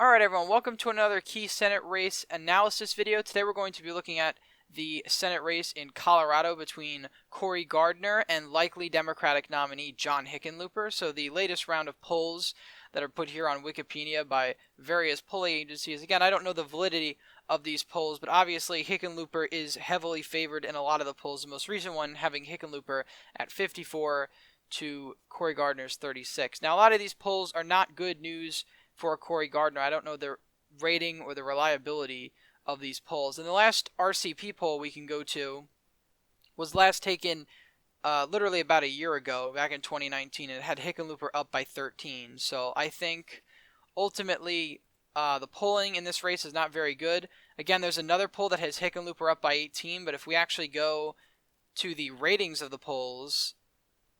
Alright everyone, welcome to another key Senate race analysis video. Today we're going to be looking at the Senate race in Colorado between Cory Gardner and likely Democratic nominee John Hickenlooper. So the latest round of polls that are put here on Wikipedia by various polling agencies. Again, I don't know the validity of these polls, but obviously Hickenlooper is heavily favored in a lot of the polls. The most recent one having Hickenlooper at 54 to Cory Gardner's 36. Now a lot of these polls are not good news for Cory Gardner. I don't know the rating or the reliability of these polls. And the last RCP poll we can go to was last taken literally about a year ago, back in 2019, and it had Hickenlooper up by 13. So I think ultimately the polling in this race is not very good. Again, there's another poll that has Hickenlooper up by 18, but if we actually go to the ratings of the polls,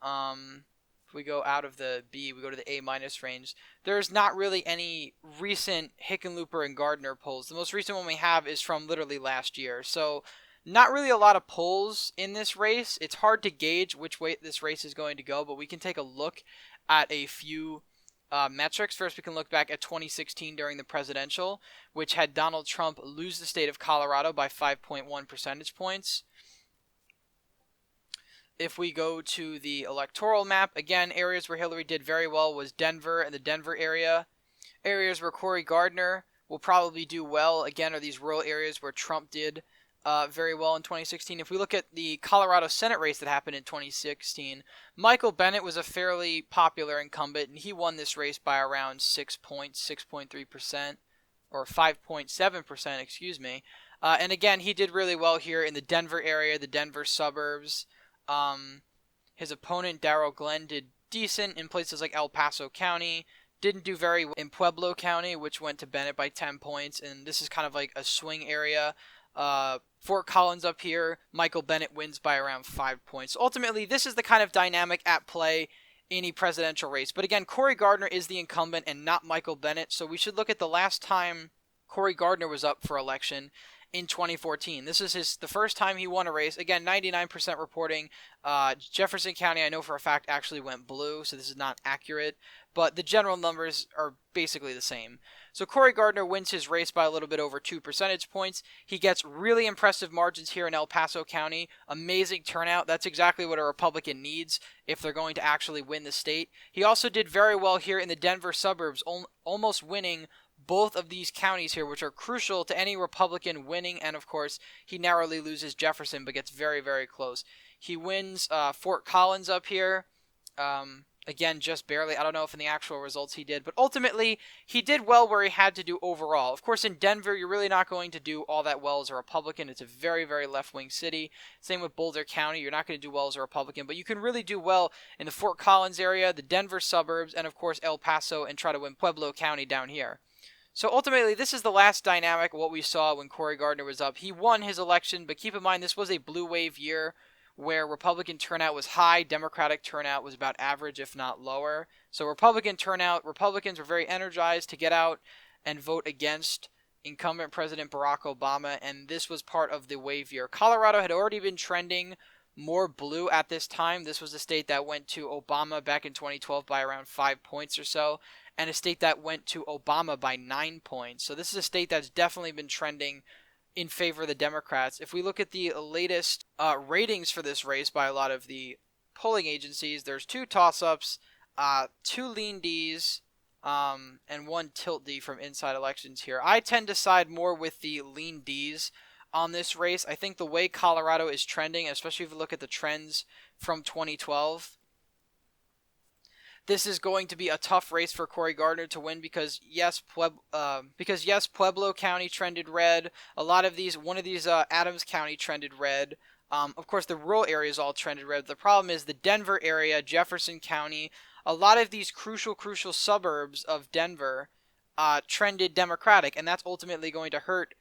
if we go out of the B, we go to the A- range, there's not really any recent Hickenlooper and Gardner polls. The most recent one we have is from literally last year. So not really a lot of polls in this race. It's hard to gauge which way this race is going to go, but we can take a look at a few metrics. First, we can look back at 2016 during the presidential, which had Donald Trump lose the state of Colorado by 5.1 percentage points. If we go to the electoral map, again, areas where Hillary did very well was Denver and the Denver area. Areas where Cory Gardner will probably do well, again, are these rural areas where Trump did very well in 2016. If we look at the Colorado Senate race that happened in 2016, Michael Bennet was a fairly popular incumbent, and he won this race by around 6.3%, or 5.7%, excuse me. And again, he did really well here in the Denver area, the Denver suburbs. His opponent, Darrell Glenn, did decent in places like El Paso County, didn't do very well in Pueblo County, which went to Bennett by 10 points, and this is kind of like a swing area. Fort Collins up here, Michael Bennet wins by around 5 points. Ultimately, this is the kind of dynamic at play in a presidential race. But again, Cory Gardner is the incumbent and not Michael Bennet, so we should look at the last time Cory Gardner was up for election in 2014. This is the first time he won a race. Again, 99% reporting. Jefferson County, I know for a fact, actually went blue, so this is not accurate, but the general numbers are basically the same. So Cory Gardner wins his race by a little bit over 2 percentage points. He gets really impressive margins here in El Paso County. Amazing turnout. That's exactly what a Republican needs if they're going to actually win the state. He also did very well here in the Denver suburbs, almost winning both of these counties here, which are crucial to any Republican winning, and of course, he narrowly loses Jefferson, but gets very, very close. He wins Fort Collins up here, again, just barely. I don't know if in the actual results he did, but ultimately, he did well where he had to do overall. Of course, in Denver, you're really not going to do all that well as a Republican. It's a very, very left-wing city. Same with Boulder County. You're not going to do well as a Republican, but you can really do well in the Fort Collins area, the Denver suburbs, and of course, El Paso, and try to win Pueblo County down here. So ultimately, this is the last dynamic, what we saw when Cory Gardner was up. He won his election, but keep in mind this was a blue wave year where Republican turnout was high, Democratic turnout was about average, if not lower. So Republican turnout, Republicans were very energized to get out and vote against incumbent President Barack Obama, and this was part of the wave year. Colorado had already been trending more blue at this time. This was a state that went to Obama back in 2012 by around 5 points or so, and a state that went to Obama by 9 points. So this is a state that's definitely been trending in favor of the Democrats. If we look at the latest ratings for this race by a lot of the polling agencies, there's 2 toss-ups, 2 lean Ds, and 1 tilt D from Inside Elections here. I tend to side more with the lean Ds on this race. I think the way Colorado is trending, especially if you look at the trends from 2012, this is going to be a tough race for Cory Gardner to win because yes, Pueblo County trended red. A lot of these, one of these Adams County trended red. Of course, the rural areas all trended red. The problem is the Denver area, Jefferson County, a lot of these crucial suburbs of Denver trended Democratic, and that's ultimately going to hurt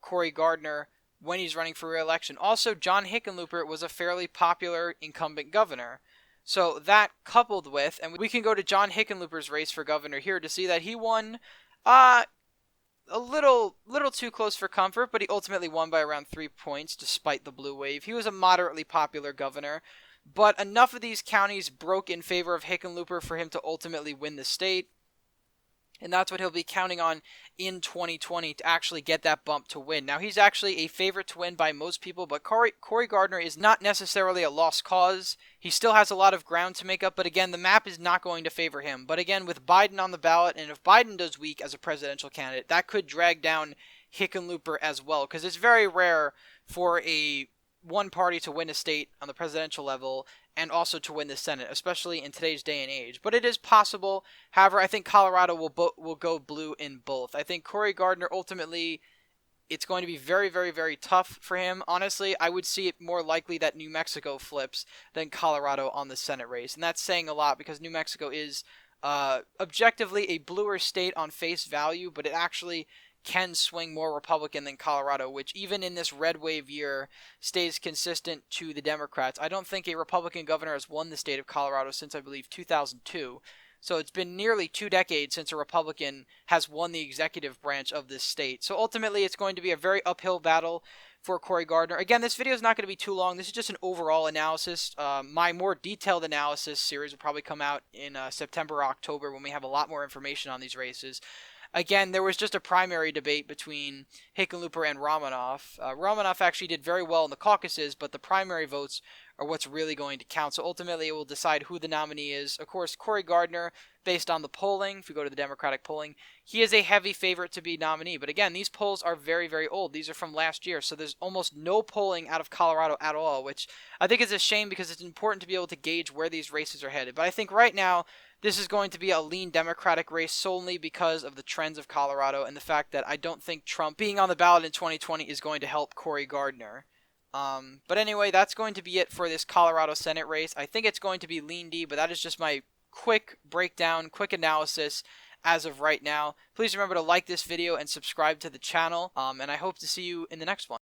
Cory Gardner when he's running for re-election. Also, John Hickenlooper was a fairly popular incumbent governor. So that coupled with, and we can go to John Hickenlooper's race for governor here to see that he won a little too close for comfort, but he ultimately won by around 3 points despite the blue wave. He was a moderately popular governor, but enough of these counties broke in favor of Hickenlooper for him to ultimately win the state. And that's what he'll be counting on in 2020 to actually get that bump to win. Now, he's actually a favorite to win by most people, but Cory Gardner is not necessarily a lost cause. He still has a lot of ground to make up, but again, the map is not going to favor him. But again, with Biden on the ballot, and if Biden does weak as a presidential candidate, that could drag down Hickenlooper as well, because it's very rare for a one party to win a state on the presidential level and also to win the Senate, especially in today's day and age. But it is possible. However, I think Colorado will go blue in both. I think Cory Gardner ultimately, it's going to be very, very, very tough for him. Honestly, I would see it more likely that New Mexico flips than Colorado on the Senate race. And that's saying a lot because New Mexico is objectively a bluer state on face value, but it actually can swing more Republican than Colorado, which even in this red wave year stays consistent to the Democrats. I don't think a Republican governor has won the state of Colorado since, I believe, 2002. So it's been nearly 2 decades since a Republican has won the executive branch of this state. So ultimately, it's going to be a very uphill battle for Cory Gardner. Again, this video is not going to be too long. This is just an overall analysis. My more detailed analysis series will probably come out in September or October when we have a lot more information on these races. Again, there was just a primary debate between Hickenlooper and Romanoff. Romanoff actually did very well in the caucuses, but the primary votes are what's really going to count. So ultimately, it will decide who the nominee is. Of course, Cory Gardner, based on the polling, if we go to the Democratic polling, he is a heavy favorite to be nominee. But again, these polls are very, very old. These are from last year, so there's almost no polling out of Colorado at all, which I think is a shame because it's important to be able to gauge where these races are headed. But I think right now, this is going to be a lean Democratic race solely because of the trends of Colorado and the fact that I don't think Trump being on the ballot in 2020 is going to help Cory Gardner. But anyway, that's going to be it for this Colorado Senate race. I think it's going to be lean D, but that is just my quick breakdown, quick analysis as of right now. Please remember to like this video and subscribe to the channel, and I hope to see you in the next one.